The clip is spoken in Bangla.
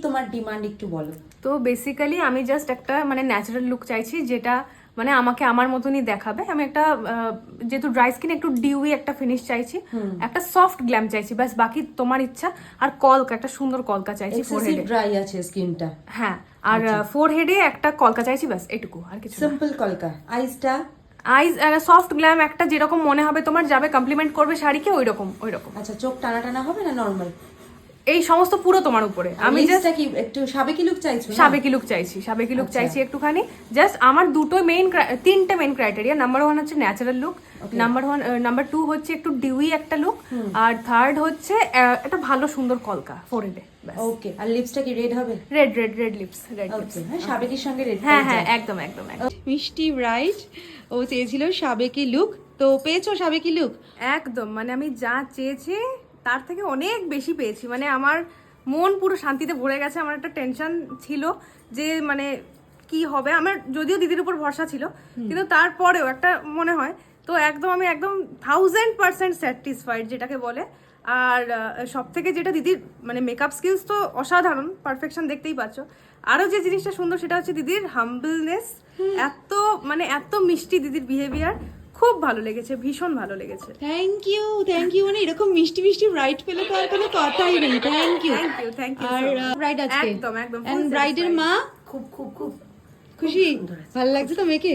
তোমার ডিমান্ড একটু বলো। তো বেসিক্যালি আমি জাস্ট একটা মানে ন্যাচারাল লুক চাইছি, যেটা মানে আমাকে আমার মতনই দেখাবে। আমি একটা যেহেতু ড্রাই স্কিন, একটু ডিউই একটা ফিনিশ চাইছি, একটা সফট গ্ল্যাম চাইছি, ব্যাস। বাকি তোমার ইচ্ছা। আর কলকা, একটা সুন্দর কলকা চাইছি ফোরহেডে। ড্রাই আছে স্কিনটা। হ্যাঁ, আর ফোরহেডে একটা কলকা চাইছি, ব্যাস এটুকু, আর কিছু না। সিম্পল কলকা। আইসটা আইজ সফট গ্ল্যাম একটা, যেরকম মনে হবে তোমার, যাবে কমপ্লিমেন্ট করবে শাড়িকে, ওই রকম। আচ্ছা, চোখ টানা টানা হবে না নরমাল? এই সমস্ত পুরো তোমার উপরে। আমি জাস্ট কি একটু সাবেকি লুক চাইছো? সাবেকি লুক চাইছি, সাবেকি লুক চাইছি একটুখানি। জাস্ট আমার তিনটে মেইন ক্রাইটেরিয়া। নাম্বার 1 হচ্ছে ন্যাচারাল লুক, নাম্বার 2 হচ্ছে একটু ডিউই একটা লুক, আর থার্ড হচ্ছে একটা ভালো সুন্দর কলকা ফোরহেডে। ওকে। আর লিপসটা কি রেড হবে? Red lips, red lips. হ্যাঁ, সাবেকির সঙ্গে রেড। হ্যাঁ, একদম। মিষ্টি ব্রাইট ও চেয়েছিল সাবেকি লুক, তো পেয়েছো সাবেকি লুক? একদম, মানে আমি যা চেয়েছি তার থেকে অনেক বেশি পেয়েছি। মানে আমার মন পুরো শান্তিতে ভরে গেছে। আমার একটা টেনশন ছিল যে মানে কি হবে, আমার যদিও দিদির উপর ভরসা ছিল, কিন্তু তারপরেও একটা মনে হয়। তো আমি একদম 1000% স্যাটিসফাইড, যেটাকে বলে। আর সব থেকে যেটা, দিদির মানে মেকআপ স্কিলস তো অসাধারণ, পারফেকশন দেখতেই পাচ্ছ। আরও যে জিনিসটা সুন্দর সেটা হচ্ছে দিদির হাম্বলনেস। এত মিষ্টি দিদির বিহেভিয়ার, খুব ভালো লেগেছে, ভীষণ ভালো লেগেছে। Thank you. মানে এরকম মিষ্টি ব্রাইট পেলে তো আর কোনো কথাই নেই। Thank you. আর ব্রাইড আজকে একদম ব্রাইডের মা খুব খুশি? ভালো লাগছে তো মেয়েকে?